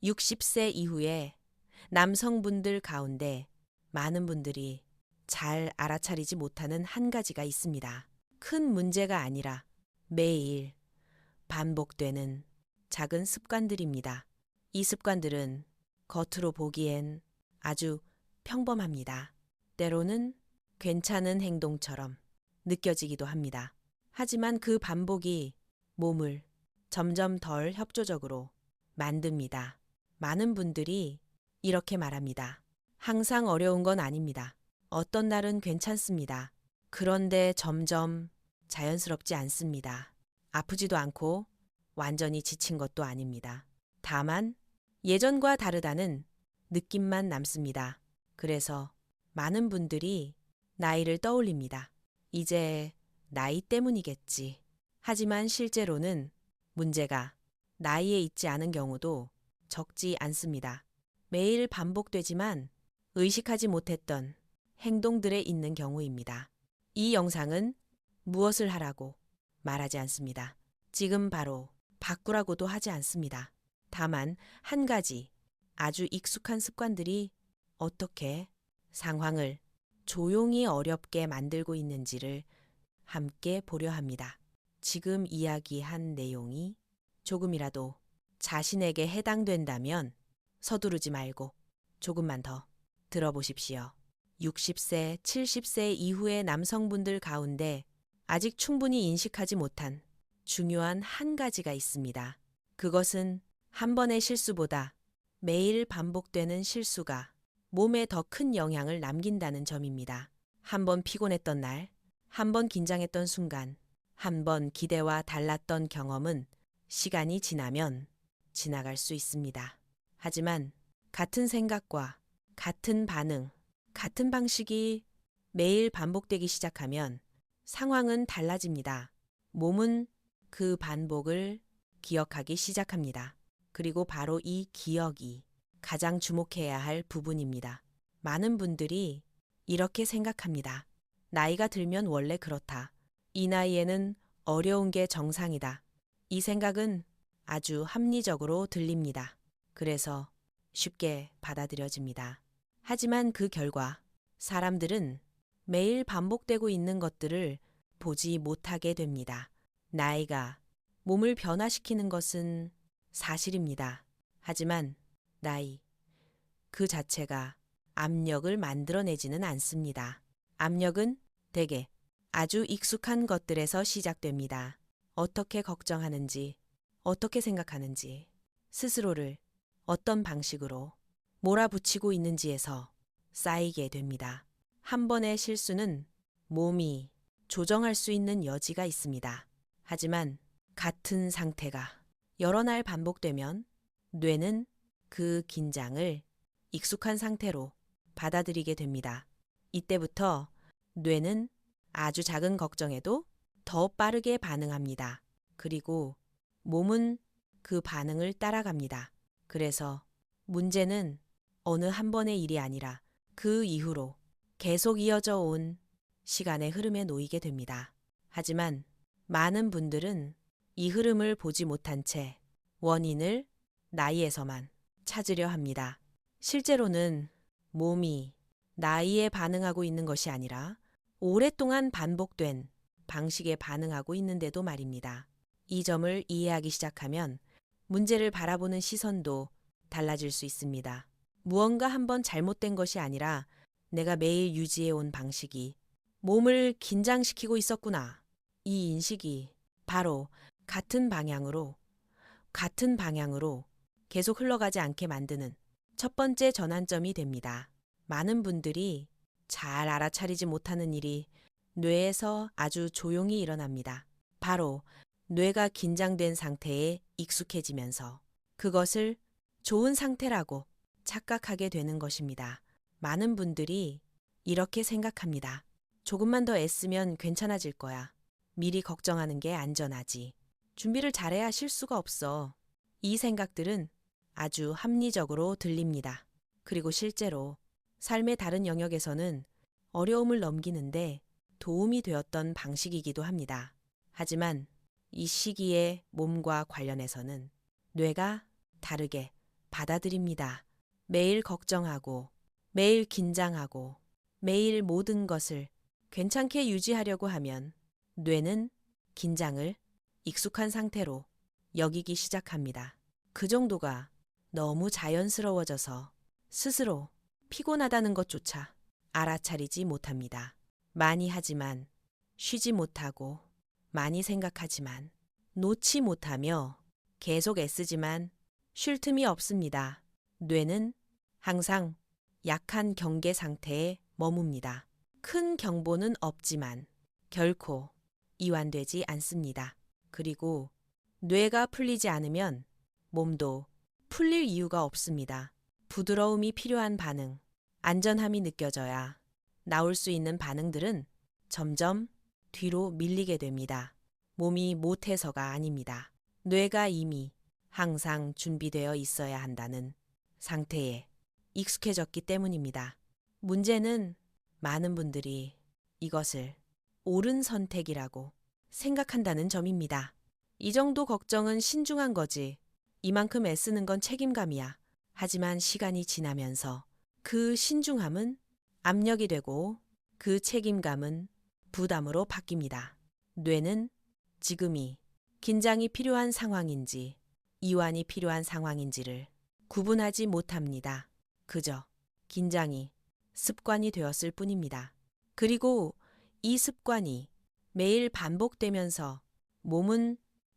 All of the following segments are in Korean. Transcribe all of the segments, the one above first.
60세 이후에 남성분들 가운데 많은 분들이 잘 알아차리지 못하는 한 가지가 있습니다. 큰 문제가 아니라 매일 반복되는 작은 습관들입니다. 이 습관들은 겉으로 보기엔 아주 평범합니다. 때로는 괜찮은 행동처럼 느껴지기도 합니다. 하지만 그 반복이 몸을 점점 덜 협조적으로 만듭니다. 많은 분들이 이렇게 말합니다. 항상 어려운 건 아닙니다. 어떤 날은 괜찮습니다. 그런데 점점 자연스럽지 않습니다. 아프지도 않고 완전히 지친 것도 아닙니다. 다만 예전과 다르다는 느낌만 남습니다. 그래서 많은 분들이 나이를 떠올립니다. 이제 나이 때문이겠지. 하지만 실제로는 문제가 나이에 있지 않은 경우도 적지 않습니다. 매일 반복되지만 의식하지 못했던 행동들에 있는 경우입니다. 이 영상은 무엇을 하라고 말하지 않습니다. 지금 바로 바꾸라고도 하지 않습니다. 다만 한 가지 아주 익숙한 습관들이 어떻게 상황을 조용히 어렵게 만들고 있는지를 함께 보려 합니다. 지금 이야기한 내용이 조금이라도 자신에게 해당된다면 서두르지 말고 조금만 더 들어보십시오. 60세, 70세 이후의 남성분들 가운데 아직 충분히 인식하지 못한 중요한 한 가지가 있습니다. 그것은 한 번의 실수보다 매일 반복되는 실수가 몸에 더 큰 영향을 남긴다는 점입니다. 한 번 피곤했던 날, 한 번 긴장했던 순간, 한 번 기대와 달랐던 경험은 시간이 지나면 지나갈 수 있습니다. 하지만 같은 생각과 같은 반응, 같은 방식이 매일 반복되기 시작하면 상황은 달라집니다. 몸은 그 반복을 기억하기 시작합니다. 그리고 바로 이 기억이 가장 주목해야 할 부분입니다. 많은 분들이 이렇게 생각합니다. 나이가 들면 원래 그렇다. 이 나이에는 어려운 게 정상이다. 이 생각은 아주 합리적으로 들립니다. 그래서 쉽게 받아들여집니다. 하지만 그 결과 사람들은 매일 반복되고 있는 것들을 보지 못하게 됩니다. 나이가 몸을 변화시키는 것은 사실입니다. 하지만 나이 그 자체가 압력을 만들어내지는 않습니다. 압력은 대개 아주 익숙한 것들에서 시작됩니다. 어떻게 걱정하는지, 어떻게 생각하는지, 스스로를 어떤 방식으로 몰아붙이고 있는지에서 쌓이게 됩니다. 한 번의 실수는 몸이 조정할 수 있는 여지가 있습니다. 하지만 같은 상태가 여러 날 반복되면 뇌는 그 긴장을 익숙한 상태로 받아들이게 됩니다. 이때부터 뇌는 아주 작은 걱정에도 더 빠르게 반응합니다. 그리고 몸은 그 반응을 따라갑니다. 그래서 문제는 어느 한 번의 일이 아니라 그 이후로 계속 이어져 온 시간의 흐름에 놓이게 됩니다. 하지만 많은 분들은 이 흐름을 보지 못한 채 원인을 나이에서만 찾으려 합니다. 실제로는 몸이 나이에 반응하고 있는 것이 아니라 오랫동안 반복된 방식에 반응하고 있는데도 말입니다. 이 점을 이해하기 시작하면 문제를 바라보는 시선도 달라질 수 있습니다. 무언가 한번 잘못된 것이 아니라 내가 매일 유지해온 방식이 몸을 긴장시키고 있었구나. 이 인식이 바로 같은 방향으로 계속 흘러가지 않게 만드는 첫 번째 전환점이 됩니다. 많은 분들이 잘 알아차리지 못하는 일이 뇌에서 아주 조용히 일어납니다. 바로 뇌가 긴장된 상태에 익숙해지면서 그것을 좋은 상태라고 착각하게 되는 것입니다. 많은 분들이 이렇게 생각합니다. 조금만 더 애쓰면 괜찮아질 거야. 미리 걱정하는 게 안전하지. 준비를 잘해야 실수가 없어. 이 생각들은 아주 합리적으로 들립니다. 그리고 실제로 삶의 다른 영역에서는 어려움을 넘기는데 도움이 되었던 방식이기도 합니다. 하지만 이 시기의 몸과 관련해서는 뇌가 다르게 받아들입니다. 매일 걱정하고, 매일 긴장하고, 매일 모든 것을 괜찮게 유지하려고 하면 뇌는 긴장을 익숙한 상태로 여기기 시작합니다. 그 정도가 너무 자연스러워져서 스스로 피곤하다는 것조차 알아차리지 못합니다. 많이 하지만 쉬지 못하고, 많이 생각하지만 놓지 못하며 계속 애쓰지만 쉴 틈이 없습니다. 뇌는 항상 약한 경계 상태에 머뭅니다. 큰 경보는 없지만 결코 이완되지 않습니다. 그리고 뇌가 풀리지 않으면 몸도 풀릴 이유가 없습니다. 부드러움이 필요한 반응, 안전함이 느껴져야 나올 수 있는 반응들은 점점 뒤로 밀리게 됩니다. 몸이 못해서가 아닙니다. 뇌가 이미 항상 준비되어 있어야 한다는 상태에 익숙해졌기 때문입니다. 문제는 많은 분들이 이것을 옳은 선택이라고 생각한다는 점입니다. 이 정도 걱정은 신중한 거지. 이만큼 애쓰는 건 책임감이야. 하지만 시간이 지나면서 그 신중함은 압력이 되고 그 책임감은 부담으로 바뀝니다. 뇌는 지금이 긴장이 필요한 상황인지 이완이 필요한 상황인지를 구분하지 못합니다. 그저 긴장이 습관이 되었을 뿐입니다. 그리고 이 습관이 매일 반복되면서 몸은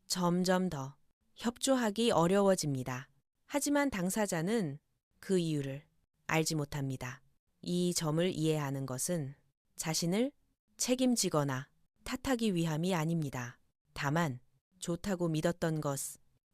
점점 더 협조하기 어려워집니다. 하지만 당사자는 그 이유를 알지 못합니다. 이 점을 이해하는 것은 자신을 책임지거나 탓하기 위함이 아닙니다. 다만 좋다고 믿었던 것,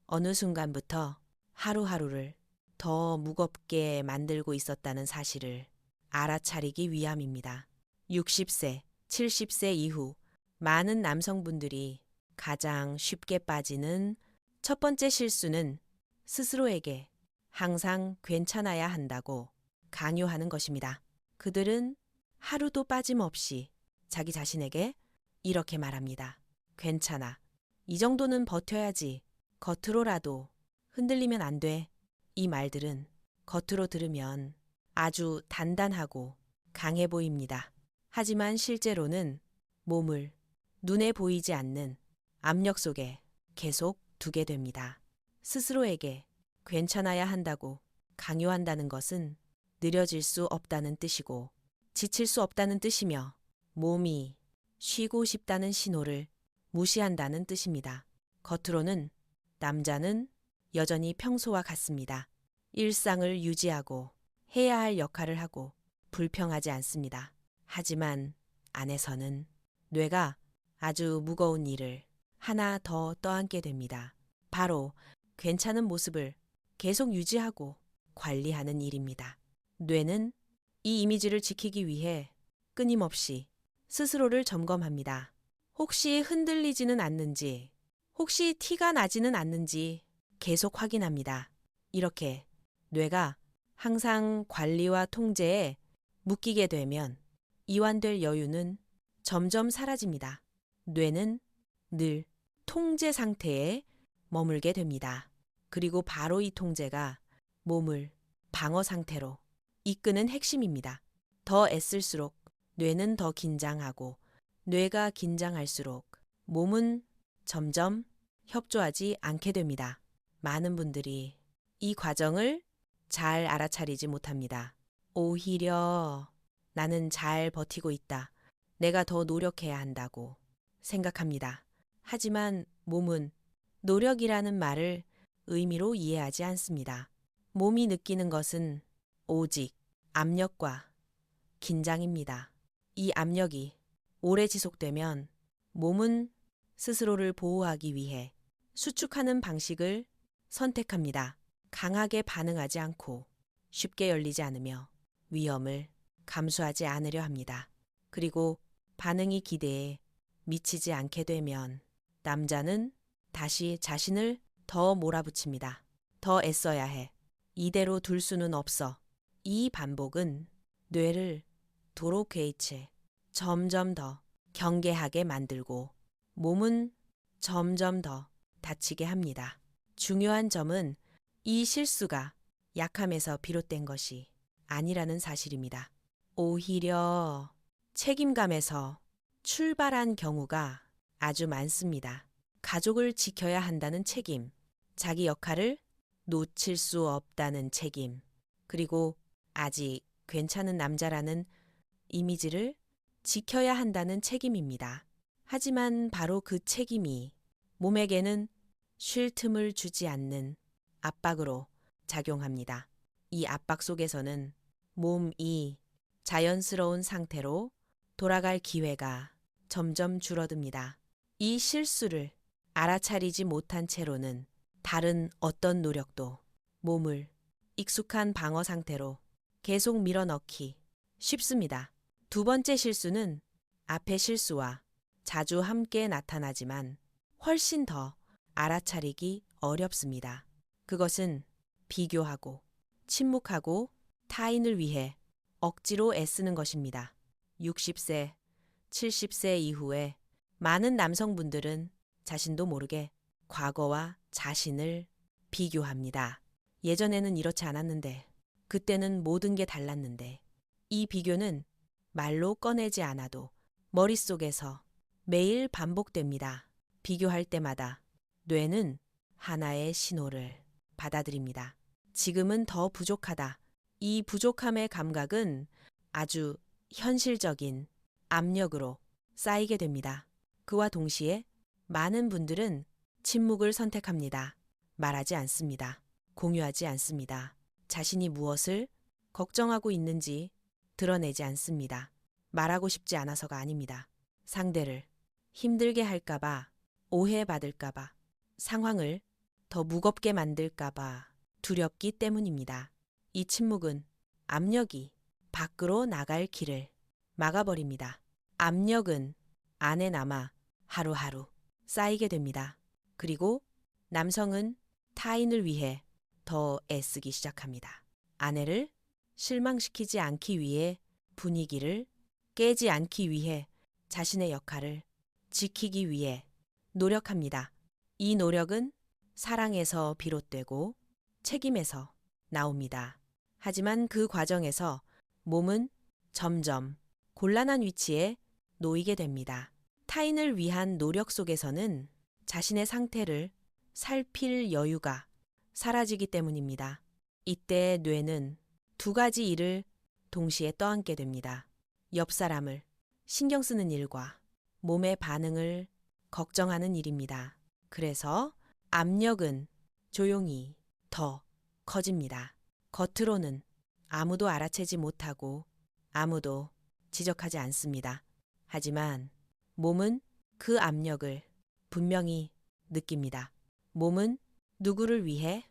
어느 순간부터 하루하루를 더 무겁게 만들고 있었다는 사실을 알아차리기 위함입니다. 60세, 70세 이후 많은 남성분들이 가장 쉽게 빠지는 첫 번째 실수는 스스로에게 항상 괜찮아야 한다고 강요하는 것입니다. 그들은 하루도 빠짐없이 자기 자신에게 이렇게 말합니다. 괜찮아. 이 정도는 버텨야지. 겉으로라도 흔들리면 안 돼. 이 말들은 겉으로 들으면 아주 단단하고 강해 보입니다. 하지만 실제로는 몸을 눈에 보이지 않는 압력 속에 계속 두게 됩니다. 스스로에게 괜찮아야 한다고 강요한다는 것은 느려질 수 없다는 뜻이고 지칠 수 없다는 뜻이며 몸이 쉬고 싶다는 신호를 무시한다는 뜻입니다. 겉으로는 남자는 여전히 평소와 같습니다. 일상을 유지하고 해야 할 역할을 하고 불평하지 않습니다. 하지만 안에서는 뇌가 아주 무거운 일을 하나 더 떠안게 됩니다. 바로 괜찮은 모습을 계속 유지하고 관리하는 일입니다. 뇌는 이 이미지를 지키기 위해 끊임없이 스스로를 점검합니다. 혹시 흔들리지는 않는지, 혹시 티가 나지는 않는지 계속 확인합니다. 이렇게 뇌가 항상 관리와 통제에 묶이게 되면 이완될 여유는 점점 사라집니다. 뇌는 늘 통제 상태에 머물게 됩니다. 그리고 바로 이 통제가 몸을 방어 상태로 이끄는 핵심입니다. 더 애쓸수록 뇌는 더 긴장하고 뇌가 긴장할수록 몸은 점점 협조하지 않게 됩니다. 많은 분들이 이 과정을 잘 알아차리지 못합니다. 오히려 나는 잘 버티고 있다. 내가 더 노력해야 한다고 생각합니다. 하지만 몸은 노력이라는 말을 의미로 이해하지 않습니다. 몸이 느끼는 것은 오직 압력과 긴장입니다. 이 압력이 오래 지속되면 몸은 스스로를 보호하기 위해 수축하는 방식을 선택합니다. 강하게 반응하지 않고 쉽게 열리지 않으며 위험을 감수하지 않으려 합니다. 그리고 반응이 기대에 미치지 않게 되면 남자는 다시 자신을 더 몰아붙입니다. 더 애써야 해. 이대로 둘 수는 없어. 이 반복은 뇌를 도로게이츠에 점점 더 경계하게 만들고 몸은 점점 더 다치게 합니다. 중요한 점은 이 실수가 약함에서 비롯된 것이 아니라는 사실입니다. 오히려 책임감에서 출발한 경우가 아주 많습니다. 가족을 지켜야 한다는 책임, 자기 역할을 놓칠 수 없다는 책임, 그리고 아직 괜찮은 남자라는 이미지를 지켜야 한다는 책임입니다. 하지만 바로 그 책임이 몸에게는 쉴 틈을 주지 않는 압박으로 작용합니다. 이 압박 속에서는 몸이 자연스러운 상태로 돌아갈 기회가 점점 줄어듭니다. 이 실수를 알아차리지 못한 채로는 다른 어떤 노력도 몸을 익숙한 방어 상태로 계속 밀어넣기 쉽습니다. 두 번째 실수는 앞의 실수와 자주 함께 나타나지만 훨씬 더 알아차리기 어렵습니다. 그것은 비교하고 침묵하고 타인을 위해 억지로 애쓰는 것입니다. 60세, 70세 이후에 많은 남성분들은 자신도 모르게 과거와 자신을 비교합니다. 예전에는 이렇지 않았는데, 그때는 모든 게 달랐는데, 이 비교는 말로 꺼내지 않아도 머릿속에서 매일 반복됩니다. 비교할 때마다 뇌는 하나의 신호를 받아들입니다. 지금은 더 부족하다. 이 부족함의 감각은 아주 현실적인 압력으로 쌓이게 됩니다. 그와 동시에 많은 분들은 침묵을 선택합니다. 말하지 않습니다. 공유하지 않습니다. 자신이 무엇을 걱정하고 있는지 드러내지 않습니다. 말하고 싶지 않아서가 아닙니다. 상대를 힘들게 할까봐, 오해받을까봐, 상황을 더 무겁게 만들까봐 두렵기 때문입니다. 이 침묵은 압력이 밖으로 나갈 길을 막아버립니다. 압력은 안에 남아 하루하루 쌓이게 됩니다. 그리고 남성은 타인을 위해 더 애쓰기 시작합니다. 아내를 실망시키지 않기 위해, 분위기를 깨지 않기 위해, 자신의 역할을 지키기 위해 노력합니다. 이 노력은 사랑에서 비롯되고 책임에서 나옵니다. 하지만 그 과정에서 몸은 점점 곤란한 위치에 놓이게 됩니다. 타인을 위한 노력 속에서는 자신의 상태를 살필 여유가 사라지기 때문입니다. 이때 뇌는 두 가지 일을 동시에 떠안게 됩니다. 옆 사람을 신경 쓰는 일과 몸의 반응을 걱정하는 일입니다. 그래서 압력은 조용히 더 커집니다. 겉으로는 아무도 알아채지 못하고 아무도 지적하지 않습니다. 하지만 몸은 그 압력을 분명히 느낍니다. 몸은 누구를 위해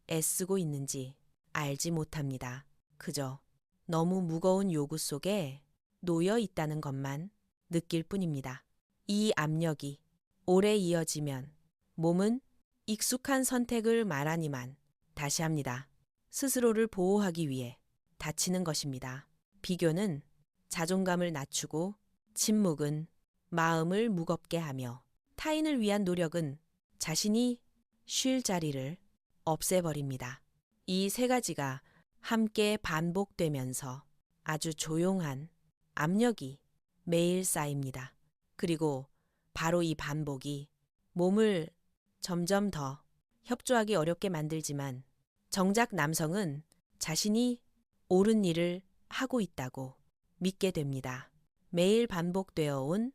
애쓰고 있는지 알지 못합니다. 그저 너무 무거운 요구 속에 놓여 있다는 것만 느낄 뿐입니다. 이 압력이 오래 이어지면 몸은 익숙한 선택을 말하니만 다시 합니다. 스스로를 보호하기 위해 다치는 것입니다. 비교는 자존감을 낮추고, 침묵은 마음을 무겁게 하며, 타인을 위한 노력은 자신이 쉴 자리를 없애버립니다. 이 세 가지가 함께 반복되면서 아주 조용한 압력이 매일 쌓입니다. 그리고 바로 이 반복이 몸을 점점 더 협조하기 어렵게 만들지만, 정작 남성은 자신이 옳은 일을 하고 있다고 믿게 됩니다. 매일 반복되어 온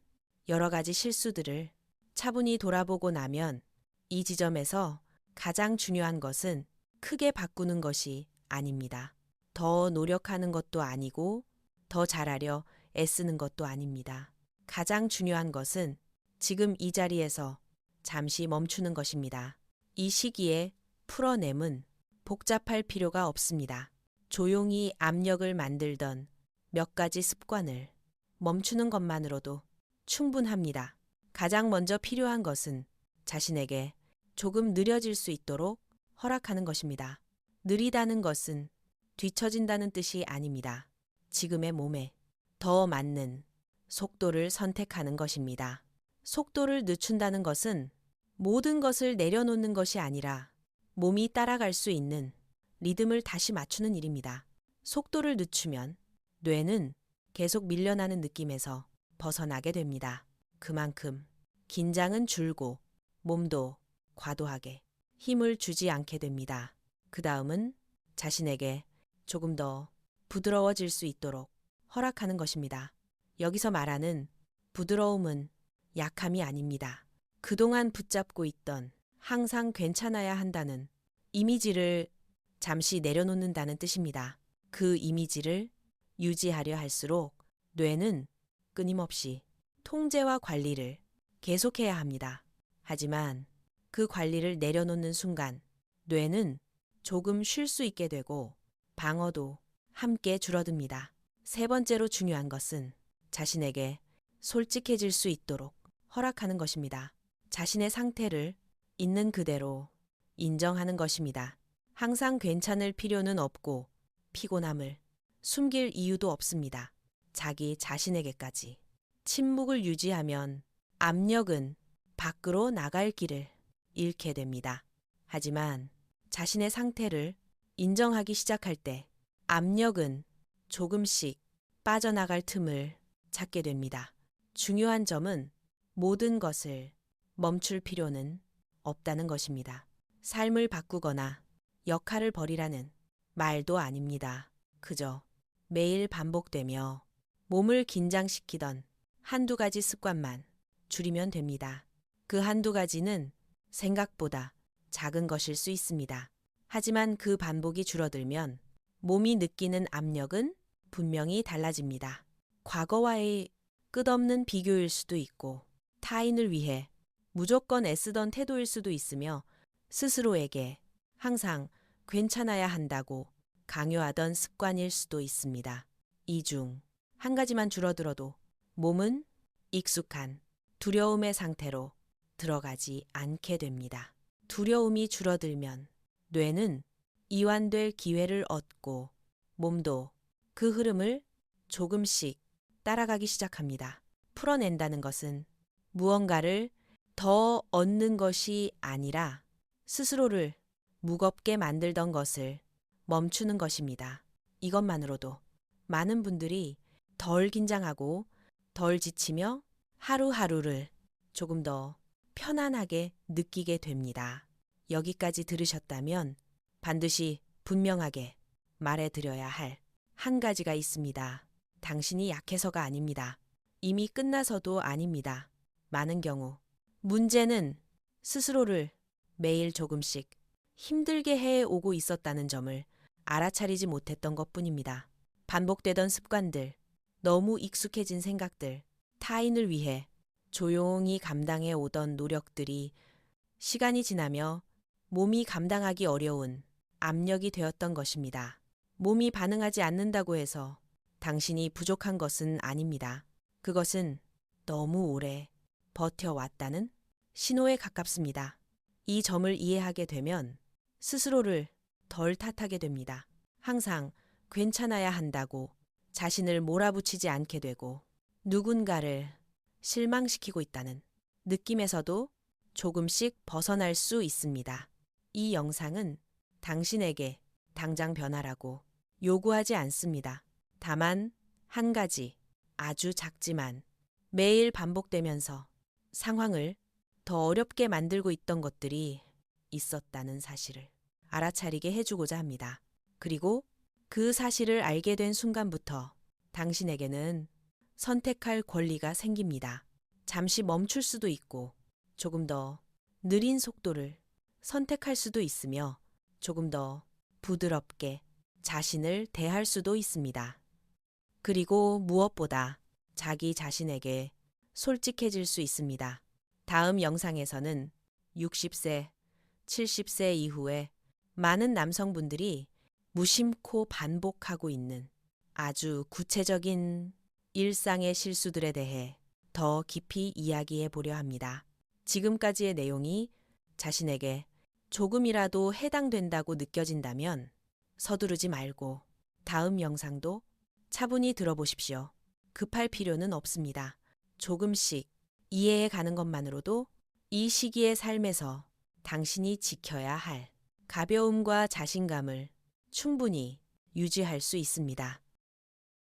여러 가지 실수들을 차분히 돌아보고 나면 이 지점에서 가장 중요한 것은 크게 바꾸는 것이 아닙니다. 더 노력하는 것도 아니고 더 잘하려 애쓰는 것도 아닙니다. 가장 중요한 것은 지금 이 자리에서 잠시 멈추는 것입니다. 이 시기에 풀어냄은 복잡할 필요가 없습니다. 조용히 압력을 만들던 몇 가지 습관을 멈추는 것만으로도 충분합니다. 가장 먼저 필요한 것은 자신에게 조금 느려질 수 있도록 허락하는 것입니다. 느리다는 것은 뒤처진다는 뜻이 아닙니다. 지금의 몸에 더 맞는 속도를 선택하는 것입니다. 속도를 늦춘다는 것은 모든 것을 내려놓는 것이 아니라 몸이 따라갈 수 있는 리듬을 다시 맞추는 일입니다. 속도를 늦추면 뇌는 계속 밀려나는 느낌에서 벗어나게 됩니다. 그만큼 긴장은 줄고 몸도 과도하게 힘을 주지 않게 됩니다. 그 다음은 자신에게 조금 더 부드러워질 수 있도록 허락하는 것입니다. 여기서 말하는 부드러움은 약함이 아닙니다. 그동안 붙잡고 있던 항상 괜찮아야 한다는 이미지를 잠시 내려놓는다는 뜻입니다. 그 이미지를 유지하려 할수록 뇌는 끊임없이 통제와 관리를 계속해야 합니다. 하지만 그 관리를 내려놓는 순간 뇌는 조금 쉴 수 있게 되고 방어도 함께 줄어듭니다. 세 번째로 중요한 것은 자신에게 솔직해질 수 있도록 허락하는 것입니다. 자신의 상태를 있는 그대로 인정하는 것입니다. 항상 괜찮을 필요는 없고 피곤함을 숨길 이유도 없습니다. 자기 자신에게까지 침묵을 유지하면 압력은 밖으로 나갈 길을 잃게 됩니다. 하지만 자신의 상태를 인정하기 시작할 때 압력은 조금씩 빠져나갈 틈을 찾게 됩니다. 중요한 점은 모든 것을 멈출 필요는 없다는 것입니다. 삶을 바꾸거나 역할을 버리라는 말도 아닙니다. 그저 매일 반복되며 몸을 긴장시키던 한두 가지 습관만 줄이면 됩니다. 그 한두 가지는 생각보다 작은 것일 수 있습니다. 하지만 그 반복이 줄어들면 몸이 느끼는 압력은 분명히 달라집니다. 과거와의 끝없는 비교일 수도 있고 타인을 위해 무조건 애쓰던 태도일 수도 있으며 스스로에게 항상 괜찮아야 한다고 강요하던 습관일 수도 있습니다. 이 중 한 가지만 줄어들어도 몸은 익숙한 두려움의 상태로 들어가지 않게 됩니다. 두려움이 줄어들면 뇌는 이완될 기회를 얻고 몸도 그 흐름을 조금씩 따라가기 시작합니다. 풀어낸다는 것은 무언가를 더 얻는 것이 아니라 스스로를 무겁게 만들던 것을 멈추는 것입니다. 이것만으로도 많은 분들이 덜 긴장하고 덜 지치며 하루하루를 조금 더 편안하게 느끼게 됩니다. 여기까지 들으셨다면 반드시 분명하게 말해드려야 할 한 가지가 있습니다. 당신이 약해서가 아닙니다. 이미 끝나서도 아닙니다. 많은 경우 문제는 스스로를 매일 조금씩 힘들게 해오고 있었다는 점을 알아차리지 못했던 것뿐입니다. 반복되던 습관들, 너무 익숙해진 생각들, 타인을 위해 조용히 감당해 오던 노력들이 시간이 지나며 몸이 감당하기 어려운 압력이 되었던 것입니다. 몸이 반응하지 않는다고 해서 당신이 부족한 것은 아닙니다. 그것은 너무 오래 버텨왔다는 신호에 가깝습니다. 이 점을 이해하게 되면 스스로를 덜 탓하게 됩니다. 항상 괜찮아야 한다고 자신을 몰아붙이지 않게 되고 누군가를 실망시키고 있다는 느낌에서도 조금씩 벗어날 수 있습니다. 이 영상은 당신에게 당장 변화라고 요구하지 않습니다. 다만 한 가지 아주 작지만 매일 반복되면서 상황을 더 어렵게 만들고 있던 것들이 있었다는 사실을 알아차리게 해주고자 합니다. 그리고 그 사실을 알게 된 순간부터 당신에게는 선택할 권리가 생깁니다. 잠시 멈출 수도 있고 조금 더 느린 속도를 선택할 수도 있으며 조금 더 부드럽게 자신을 대할 수도 있습니다. 그리고 무엇보다 자기 자신에게 솔직해질 수 있습니다. 다음 영상에서는 60세, 70세 이후에 많은 남성분들이 무심코 반복하고 있는 아주 구체적인 일상의 실수들에 대해 더 깊이 이야기해 보려 합니다. 지금까지의 내용이 자신에게 조금이라도 해당된다고 느껴진다면 서두르지 말고 다음 영상도 차분히 들어보십시오. 급할 필요는 없습니다. 조금씩 이해해 가는 것만으로도 이 시기의 삶에서 당신이 지켜야 할 가벼움과 자신감을 충분히 유지할 수 있습니다.